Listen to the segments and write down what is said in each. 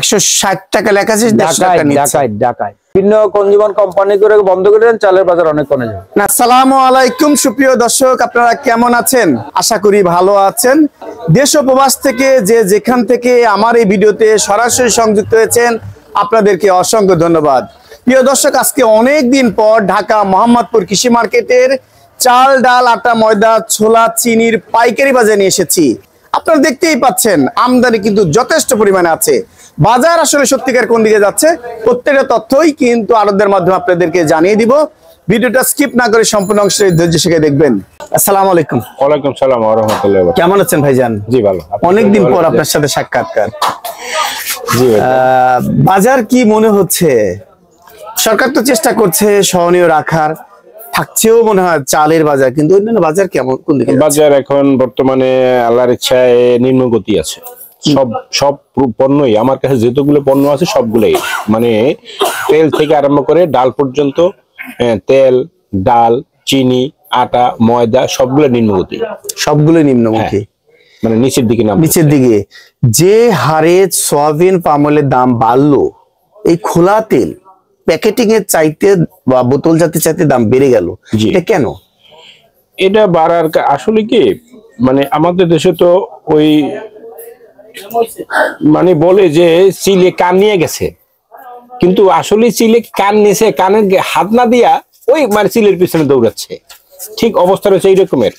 160 টাকা লেখা আছে, 150 টাকা নিচ্ছে। ঢাকায় ভিন্ন কনজিউমার কোম্পানি করে বন্ধ করে দেন, চালের বাজার অনেক কমে যাবে। আসসালামু আলাইকুম সুপ্রিয় দর্শক, আপনারা কেমন আছেন? আশা করি ভালো আছেন। দেশ ও প্রবাস থেকে যে যেখান থেকে আমার এই ভিডিওতে সরাসরি সংযুক্ত হয়েছেন, আপনাদেরকে অসংখ্য ধন্যবাদ। প্রিয় দর্শক, আজকে অনেক দিন পর ঢাকা মোহাম্মদপুর কৃষি মার্কেটের চাল, ডাল, আটা, ময়দা, ছোলা, চিনির পাইকারি বাজারে নিয়ে এসেছি। আপনারা দেখতেই পাচ্ছেন আমদানি কিন্তু যথেষ্ট পরিমাণে আছে। বাজার আসলে সত্যিকার কোন দিকে যাচ্ছে প্রত্যেকটা তথ্যই কিন্তু আরবদের মাধ্যমে আপনাদেরকে জানিয়ে দিব। ভিডিওটা স্কিপ না করে সম্পূর্ণ অংশে ধৈর্য সহকারে দেখবেন। আসসালামু আলাইকুম। ওয়ালাইকুম সালাম ওয়া রাহমাতুল্লাহি। কেমন আছেন ভাইজান? জি ভালো। অনেকদিন পর আপনার সাথে সাক্ষাৎকার। জি বাজার কি মনে হচ্ছে? সরকার তো চেষ্টা করছে সহনীয় রাখার, থাকছেও মনে হয় চালের বাজার, কিন্তু অন্যান্য বাজার কেমন কোন দিকে? বাজার এখন বর্তমানে আল্লাহর ইচ্ছায় নিম্নগতি আছে। সব পণ্যই আমার কাছে যেতগুলো পণ্য আছে সবগুলোই, মানে তেল থেকে আরম্ভ করে ডাল পর্যন্ত, তেল, ডাল, চিনি, আটা, ময়দা সবগুলো নিম্নগতি। সবগুলো নিম্নমুখী, মানে নিচের দিকে নাম, নিচের দিকে। যে হারে সয়াবিন পামলের দাম বাড়লো, এই খোলা তেল প্যাকেটিং এর চাইতে বা বোতল জাতীয় চাইতে দাম বেড়ে গেল, এটা কেন? এটা বাড়ার আসলে কি, মানে আমাদের দেশে তো ওই মানে বলে যে চিলে কান নিয়ে গেছে, কিন্তু আসলে চিলে কান নিয়েছে, কানের হাত না দিয়া ওই মানে চিলের পিছনে দৌড়াচ্ছে। ঠিক অবস্থা রয়েছে এই রকমের।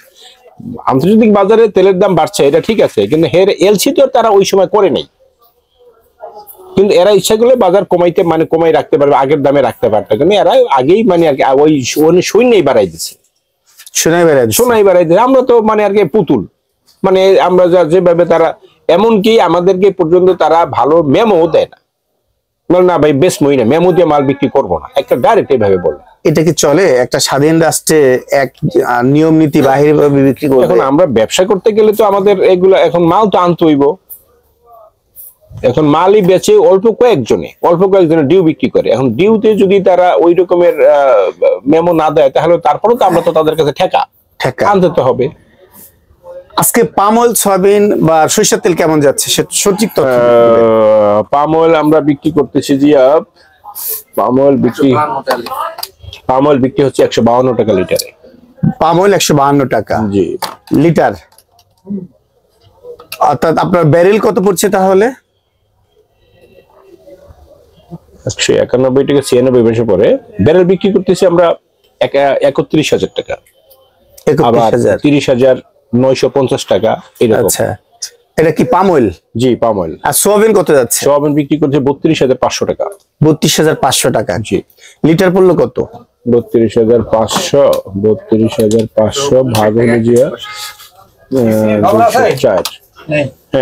আন্তর্জাতিক বাজারে তেলের দাম বাড়ছে, এটা ঠিক আছে, কিন্তু এলসি তো তারা ওই সময় করে নেই, কিন্তু এরা ইচ্ছা করলে বাজার কমাইতে মানে কমাই রাখতে পারবে, আগের দামে রাখতে পারতো, কিন্তু এরা আগেই মানে আর কি ওই সৈন্যই বাড়াই দিচ্ছে, সোনাই বাড়াই দিচ্ছে। আমরা তো মানে আর কি পুতুল, মানে আমরা যেভাবে তারা, এমনকি আমাদেরকে পর্যন্ত তারা ভালো মেমো দেয় না, না ভাই বেশ মই না, মেমো দিয়ে মাল বিক্রি করবো না, একটা ডাইরেক্ট এইভাবে বলে। এটা কি চলে? একটা স্বাধীন রাষ্ট্রে এক নিয়ম নীতি বাহিরে বিক্রি করবে? এখন আমরা ব্যবসা করতে গেলে তো আমাদের এগুলো এখন মাল তো আনতে হইব। এখন মালই বেচে অল্প কয়েকজনে ডিউ বিক্রি করে। এখন ডিউতে যদি তারা ওই রকমের মেমো না দেয়, তাহলে তারপরেও তো আমরা তো তাদের কাছে ঠেকা আনতে তো হবে। আজকে পাম অয়েল, সয়াবিন বা সরিষার তেল কেমন যাচ্ছে সঠিক তথ্য? পাম অয়েল আমরা বিক্রি করতেছি জি, পাম অয়েল বিক্রি হচ্ছে 152 টাকা লিটারে। পাম অয়েল 152 টাকা জি লিটার। অর্থাৎ আপনার ব্যারেল কত পড়ছে তাহলে? 191 টাকা 96 পয়সা পরে ব্যারেল বিক্রি করতেছি আমরা 31,000 টাকা, আবার 30,950 টাকা এরকম। আচ্ছা, এটা কি পাম অয়েল? জি পাম অয়েল। আর সোয়াবিন কত যাচ্ছে? সোয়াবিন বিক্রি করছে 32,500 টাকা। 32,500 টাকা। জি। লিটার পড়লো কত? 32,500 ভাগ হলে যে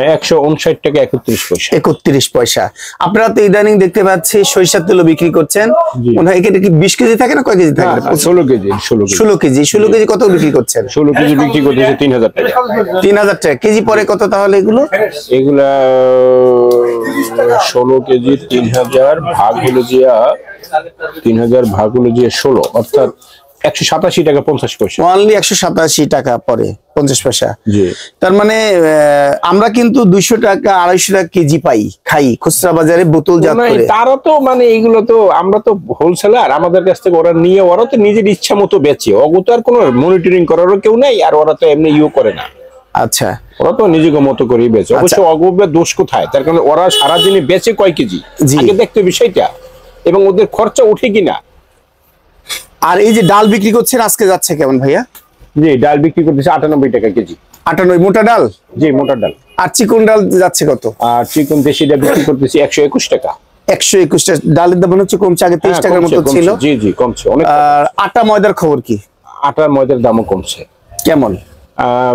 159 টাকা 31 পয়সা। আপনারা তো ইদানিং দেখতে পাচ্ছি সরিষার তেলও বিক্রি করছেন, মনে হয় এখানে কি 20 কেজি থাকে না কয় কেজি থাকে? 16 কেজি। 16 কেজি কত বিক্রি করছেন? 16 কেজি বিক্রি করতেছে 3,000 টাকা। 3,000 টাকা কেজি পরে কত তাহলে এগুলো? 16 কেজি 3,000 ভাগ হলো যে 16, অর্থাৎ 187 টাকা 50 পয়সা। অনলি 187 টাকা পরে 50 পয়সা। জি। তার মানে আমরা কিন্তু 200 টাকা 250 টাকা কেজি খাই খুচরা বাজারে বোতলজাত করে। তারা তো মানে এগুলো তো আমরা তো হোলসেলার, আমাদের কাছ থেকে ওরা নিয়ে ওরা তো নিজের ইচ্ছা মতো বেচে, ওগুলো আর কোনো মনিটরিং করারও কেউ নাই, আর ওরা তো এমনি করে না। আচ্ছা, ওরা তো নিজেকে মতো করেই বেচে। অবশ্য অগবের দোষ কোথায়? তার কারণে ওরা সারাদিনে বেচে কয় কেজি আগে দেখতে বিষয়টা, এবং ওদের খরচা উঠে কিনা। আর এই যে ডাল বিক্রি করছেন আজকে যাচ্ছে কেমন ভাইয়া? জি, ডাল বিক্রি করতেছে 98 টাকা কেজি। 98 মোটা ডাল? জি মোটা ডাল। আর চিকন ডাল যাচ্ছে কত? আর চিকন দেশিটা বিক্রি করতেছি 121 টাকা। 121 টাকা। ডালের দাম মনে হচ্ছে কমছে, আগে 23 টাকার মতো ছিল। জি জি কমছে অনেক। আর আটা ময়দার খবর কি? আটার ময়দার দামও কমছে। কেমন?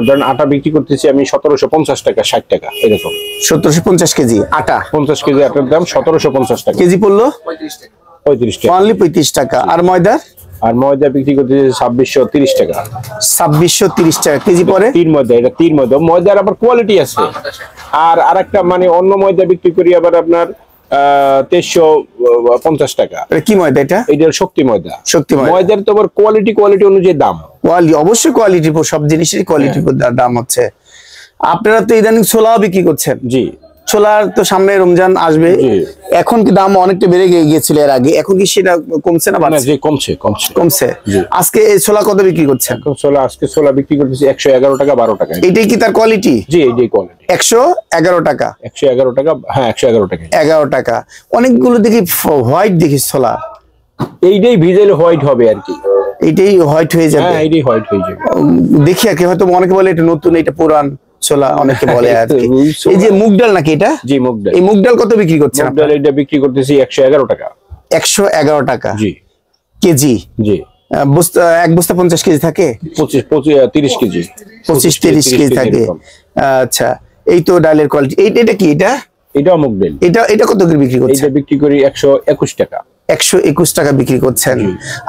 ধরেন আটা বিক্রি করতেছি আমি 1750 টাকা 60 টাকা এরকম। 1750 কেজি আটা, 50 কেজি আটার দাম 1750 টাকা। কেজি পড়লো 35 টাকা। অনলি 35 টাকা। আর ময়দা? আর ময়দা বিক্রি করতেছি 2630 টাকা। 2630 টাকা কেজি পরে। তিন ময়দা, এটা তিন ময়দা। ময়দার আবার কোয়ালিটি আছে। আর আরেকটা মানে অন্য ময়দা বিক্রি করি আবার আপনার 2350 টাকা। কি ময়দা এটা? এটা শক্তি ময়দা। শক্তি ময়দার তো আবার কোয়ালিটি অনুযায়ী দাম। অবশ্যই কোয়ালিটি, সব জিনিসের কোয়ালিটি দাম হচ্ছে। আপনারা তো ইদানিং ছোলাও বিক্রি করছেন। জি, ছোলার তো সামনে রমজান আসবে, এখন কি দাম অনেকটা বেড়ে গিয়েছিল এর আগে, এখন কি সেটা কমছে না বাড়ছে? কমছে কমছে কমছে। আজকে এই ছোলা কত বিক্রি করছেন? আজকে ছোলা বিক্রি করতেছি 111 টাকা 12 টাকা। এটাই কি তার কোয়ালিটি? জি এটাই কোয়ালিটি। 111 টাকা। 111 টাকা, হ্যাঁ 111 টাকা। 11 টাকা। অনেকগুলো দেখি হোয়াইট দেখি ছোলা, এইটাই ভিজাইলে হোয়াইট হবে আর কি। এইটাই হোয়াইট হয়ে যাবে? হ্যাঁ এইটাই হোয়াইট হয়ে যাবে। দেখি আর কি, হয়তো অনেকে বলে এটা নতুন, এটা পুরান ছোলা অনেকে বলে আর কি। এই যে মুগ ডাল নাকি এটা? জি মুগ ডাল। এই মুগ ডাল কত বিক্রি করছেন? মুগ ডাল এটা বিক্রি করতেছি 111 টাকা। 111 টাকা জি কেজি? জি। বস্তা, এক বস্তা 50 কেজি থাকে? 30 কেজি। 25-30 কেজি থাকে। আচ্ছা, এই তো ডালের কোয়ালিটি। এটা কি? এটা মুগ ডাল। এটা কত করে বিক্রি করছেন? এটা বিক্রি করি 121 টাকা। 121 টাকা বিক্রি করছেন।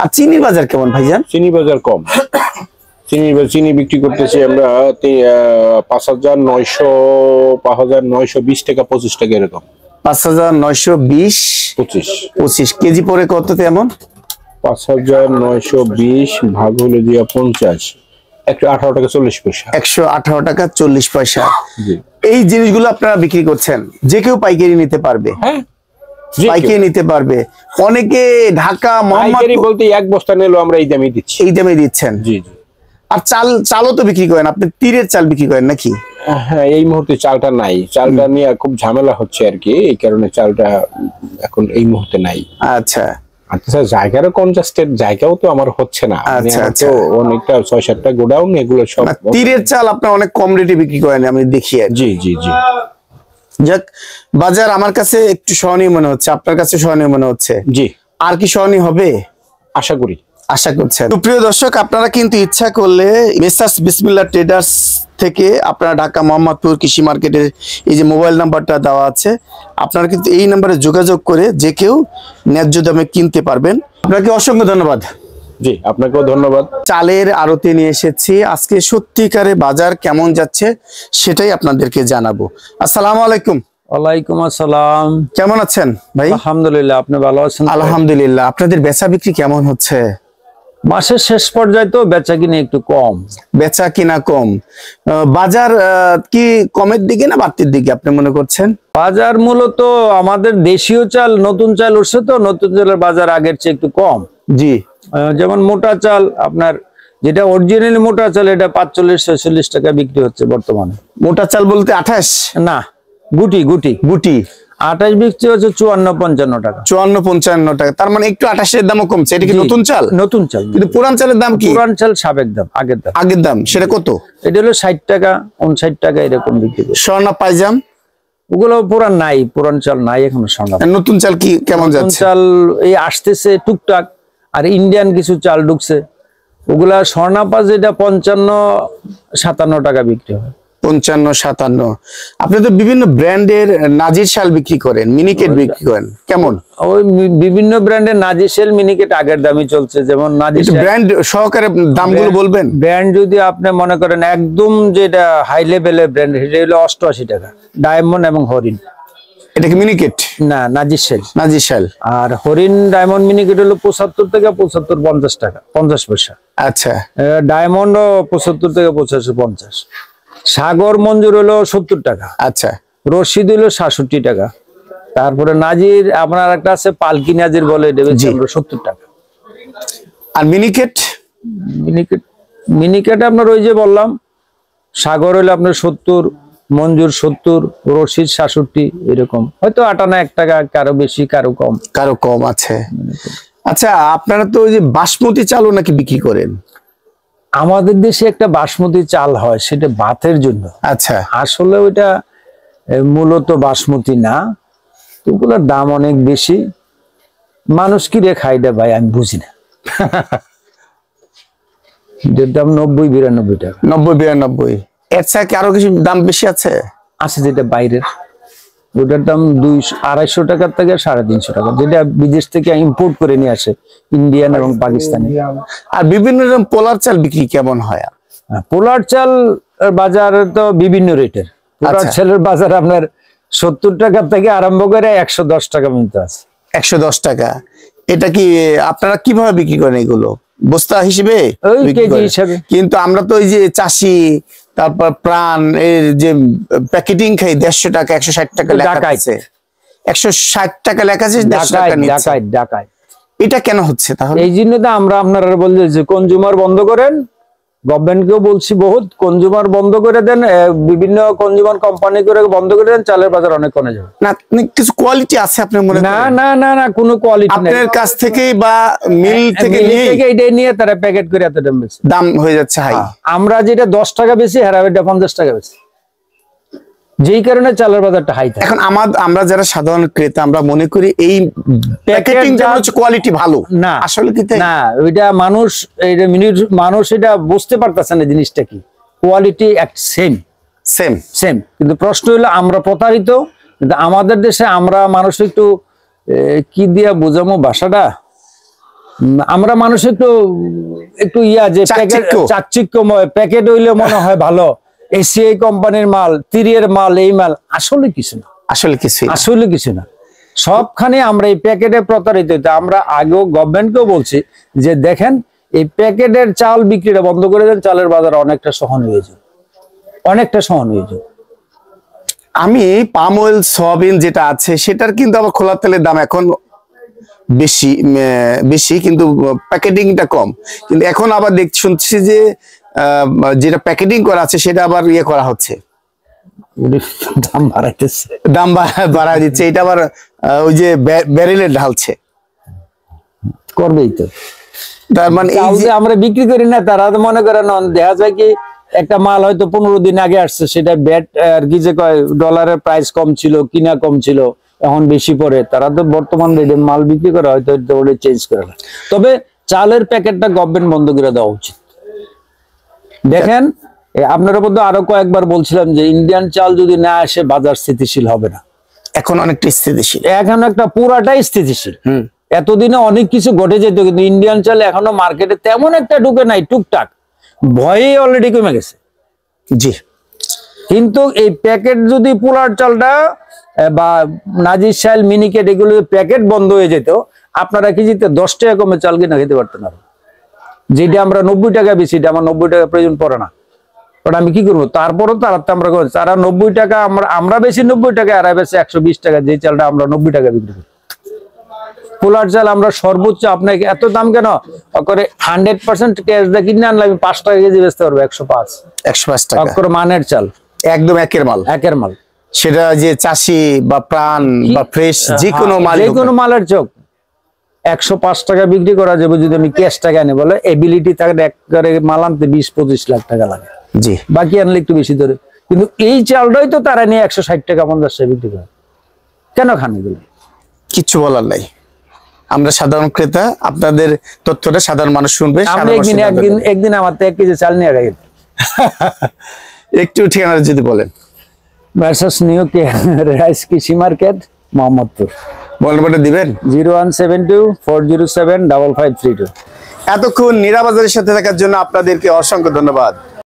আর চিনির বাজার কেমন ভাইজান? চিনি বাজার কম। চিনি বিক্রি করতেছি আমরা 5,920 টাকা 25 টাকা এরকম। 5,920 25 কেজি পরে কত তেমন? 5,920 ভাগ হলে দিয়া 50, 118 টাকা 40 পয়সা। 118 টাকা 40 পয়সা। জি। এই জিনিসগুলো আপনারা বিক্রি করছেন, যে কেউ পাইকারি নিতে পারবে? হ্যাঁ পাইকারি নিতে পারবে। অনেকে ঢাকা পাইকারি বলতে এক বস্তা নিলো আমরা এই দামে দিচ্ছি। এই দামে দিচ্ছেন? জি জি। আর চালও তো বিক্রি করেন আপনি, তীরের চাল বিক্রি করেন নাকি? হ্যাঁ এই মুহূর্তে চালটা নাই, চালটা নিয়ে খুব ঝামেলা হচ্ছে আর কি, এই কারণে চালটা এখন এই মুহূর্তে নাই। আচ্ছা আচ্ছা, জায়গারও কনজাস্টেড, জায়গাও তো আমার হচ্ছে না। আচ্ছা আচ্ছা, অনেকটা 6-7টা গোডাউন, এগুলো সব তীরের চাল আপনার অনেক কম রেটে বিক্রি করেন আমি দেখি। জি জি জি। যাক, বাজার আমার কাছে একটু সহনীয় মনে হচ্ছে, আপনার কাছে সহনীয় মনে হচ্ছে। জি। আর কি সহনীয় হবে আশা করি, আশা করছেন? প্রিয় দর্শক, আপনারা কিন্তু ইচ্ছা করলে মেসার্স বিসমিল্লাহ ট্রেডার্স থেকে আপনারা ঢাকা মোহাম্মদপুর কৃষি মার্কেটের এই যে মোবাইল নাম্বারটা দেওয়া আছে, আপনারা কিন্তু এই নাম্বারে যোগাযোগ করে যে কেউ ন্যায্য দামে কিনতে পারবেন। আপনাকে অসংখ্য ধন্যবাদ। জি আপনাকেও ধন্যবাদ। চালের আড়তে নিয়ে এসেছি, আজকে সত্যিকারে বাজার কেমন যাচ্ছে সেটাই আপনাদেরকে জানাবো। আসসালামু আলাইকুম। ওয়ালাইকুম আসসালাম। কেমন আছেন ভাই? আলহামদুলিল্লাহ, আপনি ভালো আছেন? আলহামদুলিল্লাহ। আপনাদের বেচা বিক্রি কেমন হচ্ছে? মাসের শেষ পর্যায়ে তো বেচা কিনে একটু কম। বেচা কিনা কম। বাজার কি কমের দিকে না বাড়তির দিকে আপনি মনে করছেন? বাজার মূলত আমাদের দেশীয় চাল, নতুন চাল উঠছে তো, নতুন চালের বাজার আগের চেয়ে একটু কম। জি। যেমন মোটা চাল, আপনার যেটা অরিজিনালি মোটা চাল, এটা 45-46 টাকা বিক্রি হচ্ছে বর্তমানে। মোটা চাল বলতে 28? না, গুটি। গুটি 28 বিক্রি হচ্ছে 54-55 টাকা। 54-55 টাকা, তার মানে একটু 28-এর দামও কমছে। এটা কি নতুন চাল? নতুন চাল। কিন্তু পুরান চালের দাম কি? পুরান চাল সাবেক দাম, আগের দাম। সেটা কত? এটা হলো 60 টাকা 59 টাকা এরকম বিক্রি করে। স্বর্ণা পাইজাম ওগুলো পুরান নাই, পুরান চাল নাই এখনো। স্বর্ণা নতুন চাল কি কেমন যাচ্ছে? চাল এই আসতেছে টুকটাক, আর ইন্ডিয়ান কিছু চাল ঢুকছে, ওগুলা স্বর্ণাপা যেটা 55-57 টাকা বিক্রি হয়। 55-57। আপনি তো বিভিন্ন ব্র্যান্ডের নাজির শাল বিক্রি করেন, মিনিকেট বিক্রি করেন, কেমন? ওই বিভিন্ন ব্র্যান্ডের নাজিশেল মিনিকেট আগের দামই চলছে। যেমন নাজিশ ব্র্যান্ড সহকারে দামগুলো বলবেন? ব্র্যান্ড যদি আপনি মনে করেন একদম যেটা হাই লেভেলের ব্র্যান্ড, সেটা হলো 88 টাকা, ডায়মন্ড এবং হরিণ। এটা কি মিনিকেট? না, নাজিশেল। নাজির শাল। আর হরিণ ডায়মন্ড মিনিকেট হলো 75 থেকে 75-50 টাকা 50 পয়সা। আচ্ছা। ডায়মন্ড 75 থেকে 85-50। সাগর মঞ্জুর হলো 70 টাকা। আচ্ছা। রশিদ হলো 66 টাকা। তারপরে নাজির আপনার একটা আছে পালকি নাজির বলে, এটা 70 টাকা। আর মিনিকেট? মিনিকেট আপনার ওই যে বললাম, সাগর হলো আপনার 70, মঞ্জুর 70, রশিদ 66, এরকম। হয়তো 58-1 টাকা, কারো বেশি কারো কম আছে। আচ্ছা, আপনারা তো ওই যে বাসমতি চালও নাকি বিক্রি করেন? আমাদের দেশে একটা বাসমতি চাল হয়, সেটা ভাতের জন্য। আচ্ছা। আসলে ওইটা মূলত বাসমতি না, ওগুলোর দাম অনেক বেশি। মানুষ কি রে খাই দে ভাই, আমি বুঝি না। এটার দাম 90-92 টাকা। 90-92। এর ছাড়া কি আরো কিছু দাম বেশি আছে? যেটা বাইরের, ওটার দাম 200-250 টাকা থেকে 350 টাকা, যেটা বিদেশ থেকে ইম্পোর্ট করে নিয়ে আসে, ইন্ডিয়ান এবং পাকিস্তানি। আর বিভিন্ন রকম পোলার চাল বিক্রি কেমন হয়? পোলার চাল বাজার তো বিভিন্ন রেটের। পোলার চালের বাজার আপনার 70 টাকা থেকে আরম্ভ করে 110 টাকা পর্যন্ত আছে। 110 টাকা। এটা কি আপনারা কিভাবে বিক্রি করেন? এগুলো বস্তা হিসেবে? কেজি হিসেবে। কিন্তু আমরা তো ওই যে চাষি, তারপর প্রাণ এর যে প্যাকেটিং খাই 150 টাকা 160 টাকা লেখা আছে, 160 টাকা লেখা আছে, 150 টাকা নিচ্ছে। ডাকাত এটা কেন হচ্ছে তাহলে? এই জন্য তো আমরা আপনারা বলছি যে কনজিউমার বন্ধ করেন, গভর্নমেন্টকেও বলছি বহুত, কনজিউমার বন্ধ করে দেন, বিভিন্ন কনজিউমার কোম্পানি করে বন্ধ করে দেন, চালের বাজার অনেক কমে যাবে। না কিছু কোয়ালিটি আছে আপনার মনে না না না না কোনো কোয়ালিটি নেই। আপনার কাছ থেকে বা মিল থেকে এইটাই নিয়ে তারা প্যাকেট করে এত দাম হয়ে যাচ্ছে হাই। আমরা যেটা 10 টাকা বেশি হারা এটা 50 টাকা বেশি, যেই কারণে চালের বাজারটা হাই থাকে। এখন আমরা যারা সাধারণ ক্রেতা আমরা মনে করি এই প্যাকেটিংটা হচ্ছে কোয়ালিটি ভালো না, আসলে কি তাই না? ওইটা মানুষ এটা বুঝতে পারতেছে না জিনিসটা কি, কোয়ালিটি সেম সেম সেম। কিন্তু প্রশ্ন হলো আমরা প্রতারিত, কিন্তু আমাদের দেশে আমরা মানুষ একটু কি দিয়া বোঝামো ভাষাটা, আমরা মানুষ একটু ইয়া যে চাকচিক্যময়, প্যাকেট হইলে মনে হয় ভালো, এসিআই কোম্পানির মাল, তিরিয়ের মাল, এই মাল আসলে কিছু না, আসলে কিছু না। সবখানে আমরা এই প্যাকেটে প্রতারিত হইতে। আমরা আগেও গভর্নমেন্টকেও বলছি যে দেখেন এই প্যাকেটের চাল বিক্রিটা বন্ধ করে দেন, চালের বাজার অনেকটা সহন হয়ে যাবে, অনেকটা সহন হয়ে যাবে। আমি পাম অয়েল সয়াবিন যেটা আছে সেটার কিন্তু আবার খোলা তেলের দাম এখন বেশি কিন্তু প্যাকেটিংটা কম। কিন্তু এখন আবার শুনছি যে যেটা প্যাকেটিং করা আছে সেটা আবার ইয়ে করা হচ্ছে, দাম বাড়াইতেছে, দাম বাড়ায় দিচ্ছে। এটা আবার ওই যে ব্যারেলে ঢালছে, করবেই তো। তার মানে আমরা বিক্রি করি না, তারা তো মনে করেন দেখা যায় কি একটা মাল হয়তো 15 দিন আগে আসছে, সেটা ব্যাট আর কি যে কয় ডলারের প্রাইস কম ছিল, কিনা কম ছিল, এখন বেশি পড়ে, তারা তো বর্তমান রেটে মাল বিক্রি করে হয়তো চেঞ্জ করে না। তবে চালের প্যাকেটটা গভর্নমেন্ট বন্ধ করে দেওয়া উচিত। দেখেন আপনারা বোধহয় আরো কয়েকবার বলছিলাম যে ইন্ডিয়ান চাল যদি না আসে বাজার স্থিতিশীল হবে না, এখন অনেকটা স্থিতিশীল, এখন একটা পুরাটাই স্থিতিশীল। এতদিনে অনেক কিছু ঘটে যেত, কিন্তু ইন্ডিয়ান চাল এখনো মার্কেটে তেমন একটা ঢুকে নাই, টুকটাক ভয়ে অলরেডি কমে গেছে। জি, কিন্তু এই প্যাকেট যদি পোলার চালটা বা নাজির শাইল মিনিকেট এগুলো প্যাকেট বন্ধ হয়ে যেত, আপনারা কেজিতে 10 টাকা কমে চাল কিনা খেতে পারতেন না। যেটা আমরা 90 টাকা বেশি, এটা আমার 90 টাকা প্রয়োজন পড়ে না, ওটা আমি কি করবো? তারপরও আমরা তারা 90 টাকা, আমরা বেশি 90 টাকা, আর বেশি 120 টাকা, যে চালটা আমরা 90 টাকা বিক্রি করি। পোলার চাল আমরা সর্বোচ্চ, আপনাকে এত দাম কেন করে 100% ক্যাশ দিয়ে কিনে আনলে আমি 5 টাকা কেজি বেচতে পারবো, 105 টাকা করে মানের চাল, একদম একের মাল। সেটা যে চাষি বা প্রাণ বা ফ্রেশ যে কোনো মালের চোখ 105 টাকা বিক্রি করা যাবে যদি আমি ক্যাশ টাকা আনি। বলে এবিলিটি থাকলে একবারে মাল আনতে 20-25 লাখ টাকা লাগে, জি, বাকি আনলে একটু বেশি ধরে। কিন্তু এই চালটাই তো তারা নিয়ে 160 টাকা 50 টাকা বিক্রি করে, কেন খান এগুলো? কিচ্ছু বলার নাই। আমরা সাধারণ ক্রেতা, আপনাদের তথ্যটা সাধারণ মানুষ শুনবে। একদিন আমার তো 1 কেজি চাল নিয়ে গেছে। একটু ঠিকানা যদি বলেন। ভার্সাস নিউ রাইস কৃষি মার্কেট, মোহাম্মদপুর। বলবেন দিবেন 0172-407-5532। এতক্ষণ নীরা বাজারের সাথে থাকার জন্য আপনাদেরকে অসংখ্য ধন্যবাদ।